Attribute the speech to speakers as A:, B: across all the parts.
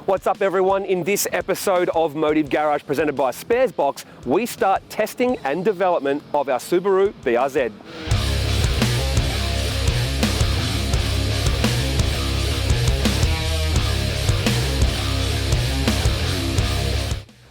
A: What's up everyone? In this episode of Motive Garage presented by Sparesbox, we start testing and development of our Subaru BRZ.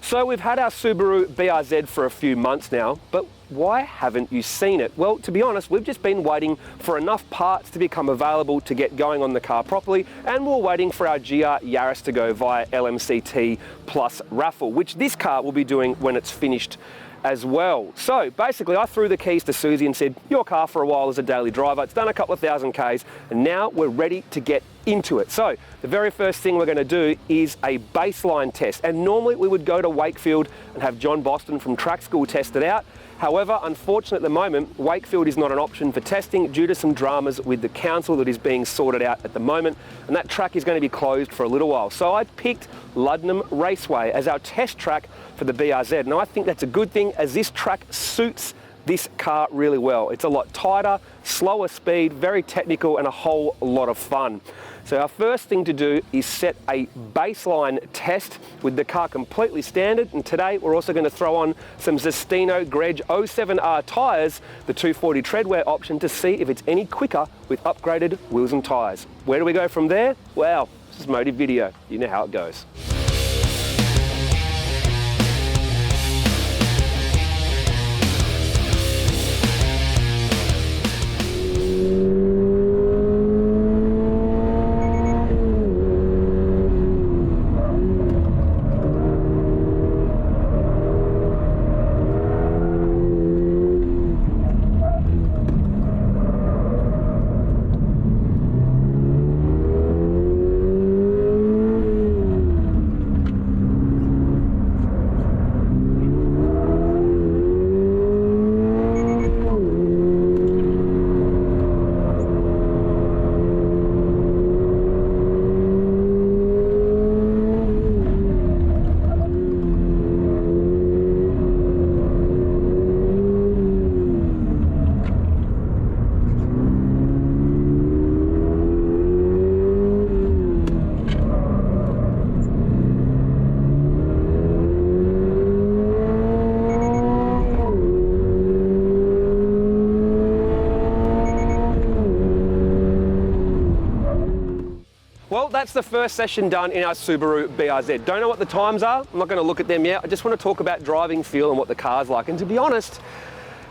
A: So we've had our Subaru BRZ for a few months now, but why haven't you seen it? Well, to be honest, we've just been waiting for enough parts to become available to get going on the car properly, and we're waiting for our GR Yaris to go via LMCT plus raffle, which this car will be doing when it's finished as well. So basically I threw the keys to Susie and said, your car for a while as a daily driver, it's done a couple of thousand Ks, and now we're ready to get into it. So the very first thing we're going to do is a baseline test, and normally we would go to Wakefield and have John Boston from Track School test it out. However, unfortunately at the moment, Wakefield is not an option for testing due to some dramas with the council that is being sorted out at the moment, and that track is going to be closed for a little while. So I picked Luddenham Raceway as our test track for the BRZ. Now I think that's a good thing, as this track suits this car really well. It's a lot tighter, slower speed, very technical, and a whole lot of fun. So our first thing to do is set a baseline test with the car completely standard, and today we're also going to throw on some Zestino Greg 07R tyres, the 240 treadwear option, to see if it's any quicker with upgraded wheels and tyres. Where do we go from there? Well, this is Motive Video. You know how it goes. Well, that's the first session done in our Subaru BRZ. Don't know what the times are, I'm not going to look at them yet. I just want to talk about driving feel and what the car's like. And to be honest,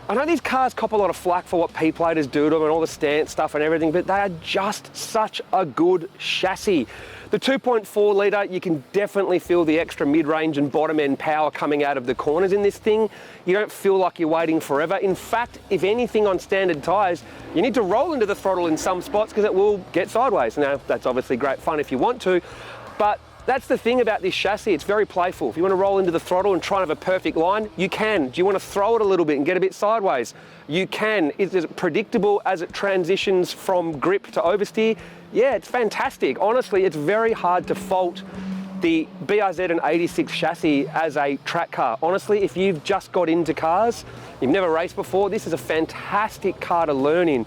A: I know these cars cop a lot of flack for what P-platers do to them and all the stance stuff and everything, but they are just such a good chassis. The 2.4 litre, you can definitely feel the extra mid-range and bottom-end power coming out of the corners in this thing. You don't feel like you're waiting forever. In fact, if anything, on standard tyres, you need to roll into the throttle in some spots because it will get sideways. Now, that's obviously great fun if you want to, but that's the thing about this chassis, it's very playful. If you want to roll into the throttle and try and have a perfect line, you can. Do you want to throw it a little bit and get a bit sideways? You can. Is it predictable as it transitions from grip to oversteer? Yeah, it's fantastic. Honestly, it's very hard to fault the BRZ and 86 chassis as a track car. Honestly, if you've just got into cars, you've never raced before, this is a fantastic car to learn in.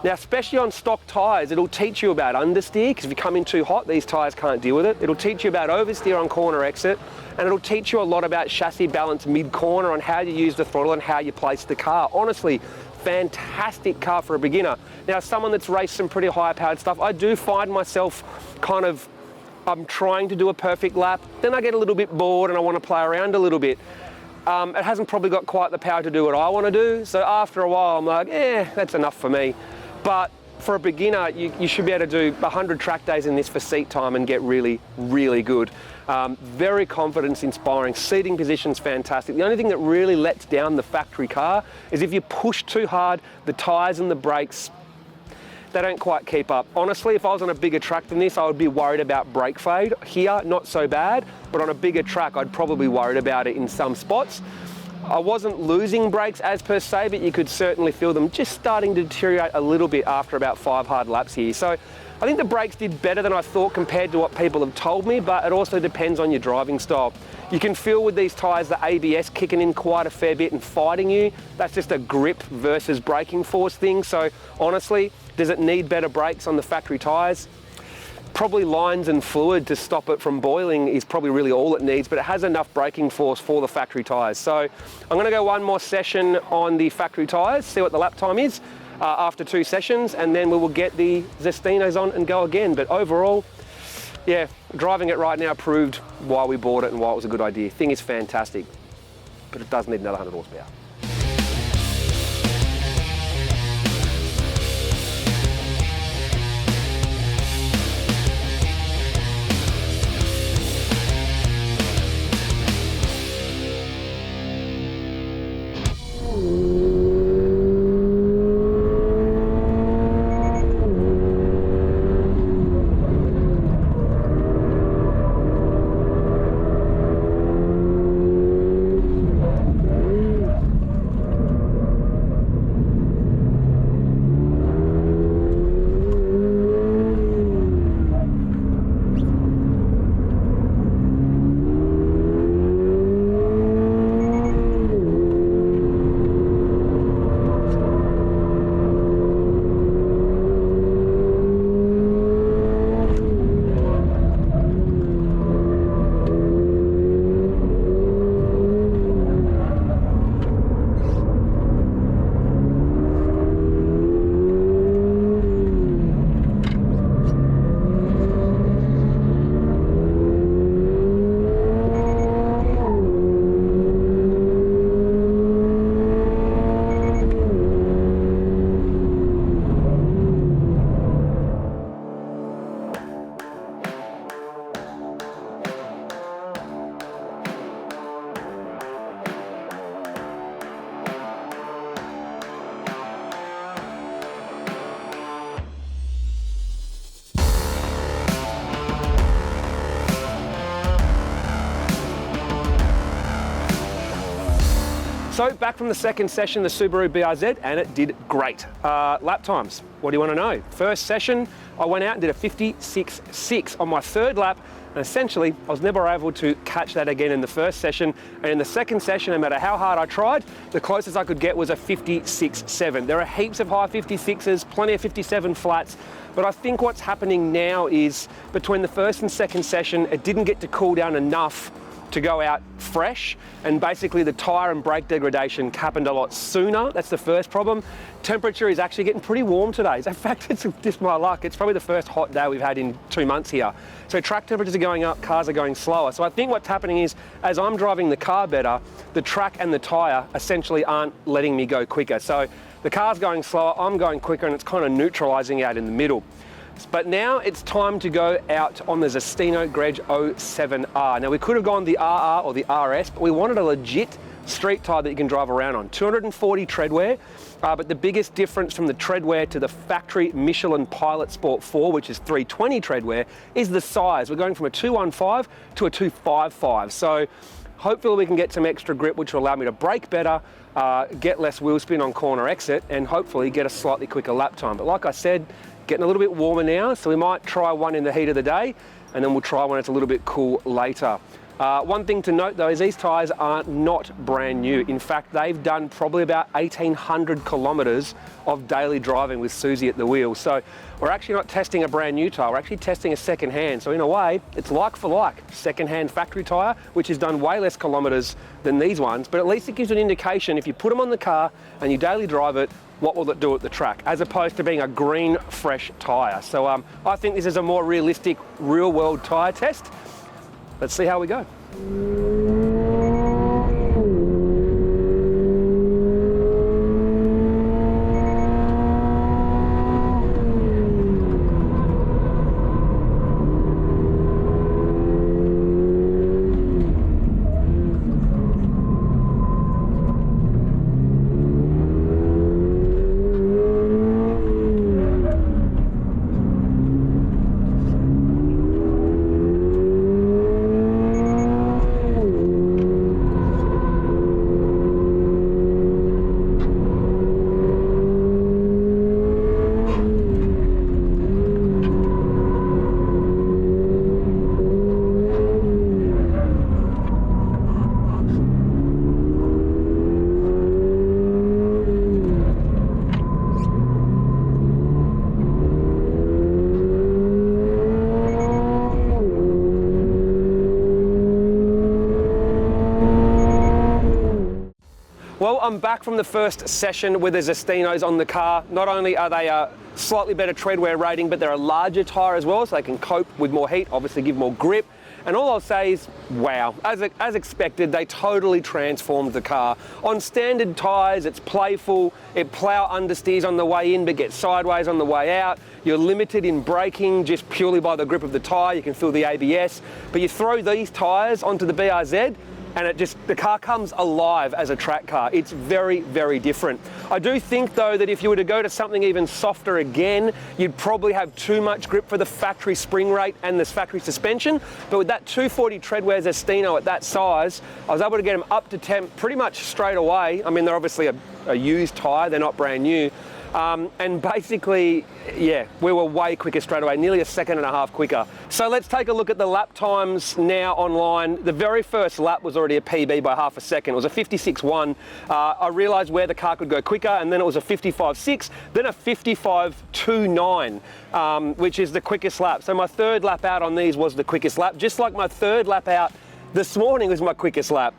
A: Now, especially on stock tyres, it'll teach you about understeer, because if you come in too hot, these tyres can't deal with it. It'll teach you about oversteer on corner exit, and it'll teach you a lot about chassis balance mid-corner on how you use the throttle and how you place the car. Honestly, fantastic car for a beginner. Now, someone that's raced some pretty high-powered stuff, I do find myself I'm trying to do a perfect lap, then I get a little bit bored and I want to play around a little bit. It hasn't probably got quite the power to do what I want to do, so after a while I'm like, that's enough for me. But for a beginner, you should be able to do 100 track days in this for seat time and get really, really good. Very confidence inspiring, seating position's fantastic. The only thing that really lets down the factory car is if you push too hard, the tyres and the brakes, they don't quite keep up. Honestly, if I was on a bigger track than this, I would be worried about brake fade. Here, not so bad, but on a bigger track, I'd probably be worried about it in some spots. I wasn't losing brakes as per se, but you could certainly feel them just starting to deteriorate a little bit after about 5 hard laps here. So I think the brakes did better than I thought compared to what people have told me, but it also depends on your driving style. You can feel with these tyres the ABS kicking in quite a fair bit and fighting you. That's just a grip versus braking force thing. So honestly, does it need better brakes on the factory tyres? Probably lines and fluid to stop it from boiling is probably really all it needs, but it has enough braking force for the factory tyres. So I'm going to go one more session on the factory tyres, see what the lap time is after 2 sessions, and then we will get the Zestinos on and go again. But overall, yeah, driving it right now proved why we bought it and why it was a good idea. Thing is fantastic, but it does need another 100 horsepower. So back from the second session, the Subaru BRZ, and it did great. Lap times, what do you want to know? First session, I went out and did a 56.6 on my third lap, and essentially I was never able to catch that again in the first session. And in the second session, no matter how hard I tried, the closest I could get was a 56.7. There are heaps of high 56s, plenty of 57 flats, but I think what's happening now is between the first and second session, it didn't get to cool down enough to go out fresh, and basically the tyre and brake degradation happened a lot sooner. That's the first problem. Temperature is actually getting pretty warm today. In fact, it's just my luck. It's probably the first hot day we've had in 2 months here. So track temperatures are going up, cars are going slower. So I think what's happening is, as I'm driving the car better, the track and the tyre essentially aren't letting me go quicker. So the car's going slower, I'm going quicker, and it's kind of neutralising out in the middle. But now it's time to go out on the Zestino Greg 07R. Now we could have gone the RR or the RS, but we wanted a legit street tyre that you can drive around on. 240 tread wear, but the biggest difference from the tread wear to the factory Michelin Pilot Sport 4, which is 320 tread wear, is the size. We're going from a 215 to a 255. So hopefully we can get some extra grip, which will allow me to brake better, get less wheel spin on corner exit, and hopefully get a slightly quicker lap time. But like I said, getting a little bit warmer now, so we might try one in the heat of the day, and then we'll try one that's a little bit cool later. One thing to note though is these tyres are not brand new. In fact, they've done probably about 1,800 kilometres of daily driving with Susie at the wheel. So we're actually not testing a brand new tyre, we're actually testing a second hand. So in a way, it's like for like, second hand factory tyre, which has done way less kilometres than these ones, but at least it gives an indication if you put them on the car and you daily drive it, what will it do at the track, as opposed to being a green, fresh tyre. So I think this is a more realistic, real-world tyre test. Let's see how we go. I'm back from the first session with the Zestinos on the car. Not only are they a slightly better tread wear rating, but they're a larger tyre as well, so they can cope with more heat, obviously give more grip. And all I'll say is, wow, as expected, they totally transformed the car. On standard tyres, it's playful, it plough understeers on the way in, but gets sideways on the way out. You're limited in braking just purely by the grip of the tyre. You can feel the ABS, but you throw these tyres onto the BRZ, and the car comes alive as a track car. It's very, very different. I do think though that if you were to go to something even softer again, you'd probably have too much grip for the factory spring rate and this factory suspension. But with that 240 treadwear Zestino at that size, I was able to get them up to temp pretty much straight away. I mean, they're obviously a used tyre, they're not brand new. And basically, yeah, we were way quicker straight away, nearly a second and a half quicker. So let's take a look at the lap times now online. The very first lap was already a PB by half a second. It was a 56.1. I realized where the car could go quicker, and then it was a 55.6, then a 55.29, which is the quickest lap. So my third lap out on these was the quickest lap, just like my third lap out this morning was my quickest lap.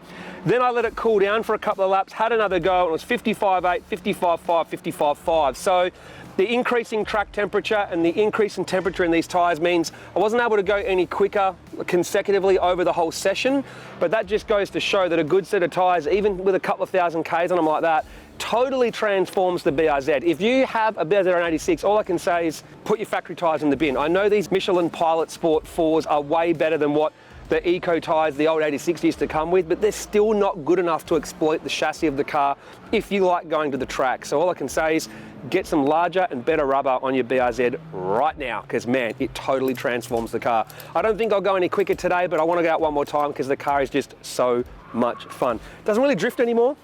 A: Then I let it cool down for a couple of laps, had another go, and it was 55.8, 55.5, 55.5. So the increasing track temperature and the increase in temperature in these tyres means I wasn't able to go any quicker consecutively over the whole session, but that just goes to show that a good set of tyres, even with a couple of thousand Ks on them like that, totally transforms the BRZ. If you have a BRZ GR86, all I can say is put your factory tyres in the bin. I know these Michelin Pilot Sport 4s are way better than what the eco tyres the old 86 used to come with, but they're still not good enough to exploit the chassis of the car if you like going to the track. So all I can say is get some larger and better rubber on your BRZ right now, because man, it totally transforms the car. I don't think I'll go any quicker today, but I want to go out one more time because the car is just so much fun. Doesn't really drift anymore.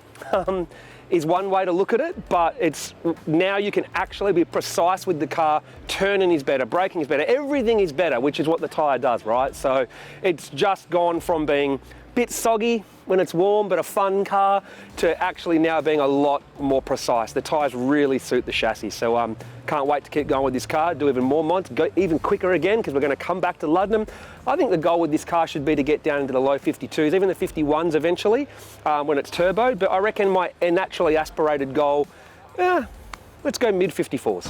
A: Is one way to look at it, but it's now you can actually be precise with the car. Turning is better, braking is better, everything is better, which is what the tyre does, right? So it's just gone from being a bit soggy when it's warm, but a fun car, to actually now being a lot more precise. The tyres really suit the chassis, so can't wait to keep going with this car, do even more mods, go even quicker again, because we're going to come back to Luddenham. I think the goal with this car should be to get down into the low 52s, even the 51s eventually, when it's turboed, but I reckon my naturally aspirated goal, let's go mid 54s.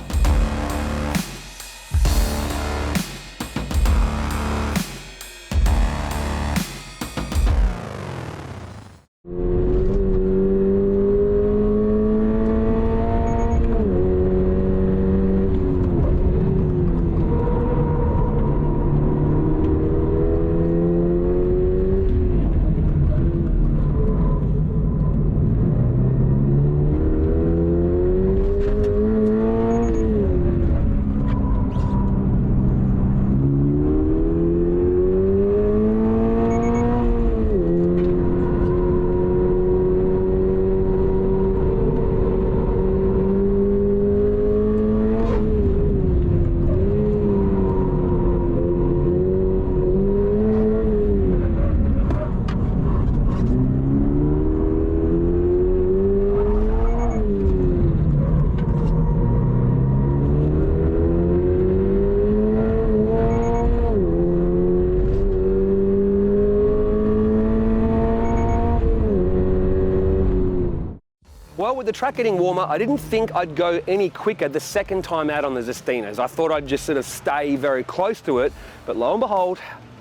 A: Well, with the track getting warmer, I didn't think I'd go any quicker the second time out on the Zestinos. I thought I'd just sort of stay very close to it, but lo and behold,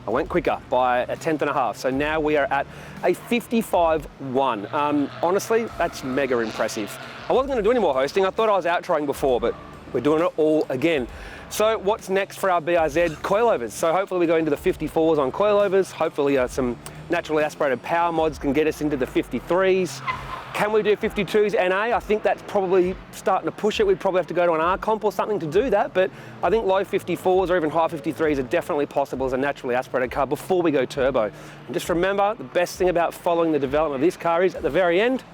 A: I went quicker by a tenth and a half. So now we are at a 55.1. Honestly, that's mega impressive. I wasn't going to do any more hosting. I thought I was out-trying before, but we're doing it all again. So what's next for our BRZ? Coilovers. So hopefully we go into the 54s on coilovers. Hopefully some naturally aspirated power mods can get us into the 53s. Can we do 52s NA? I think that's probably starting to push it. We'd probably have to go to an R-comp or something to do that, but I think low 54s or even high 53s are definitely possible as a naturally aspirated car before we go turbo. And just remember, the best thing about following the development of this car is at the very end,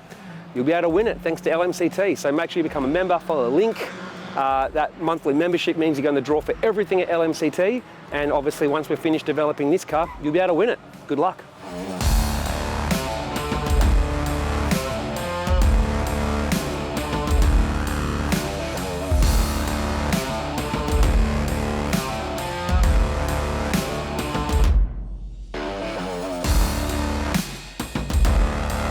A: you'll be able to win it thanks to LMCT. So make sure you become a member, follow the link. That monthly membership means you're going to draw for everything at LMCT. And obviously once we're finished developing this car, you'll be able to win it. Good luck.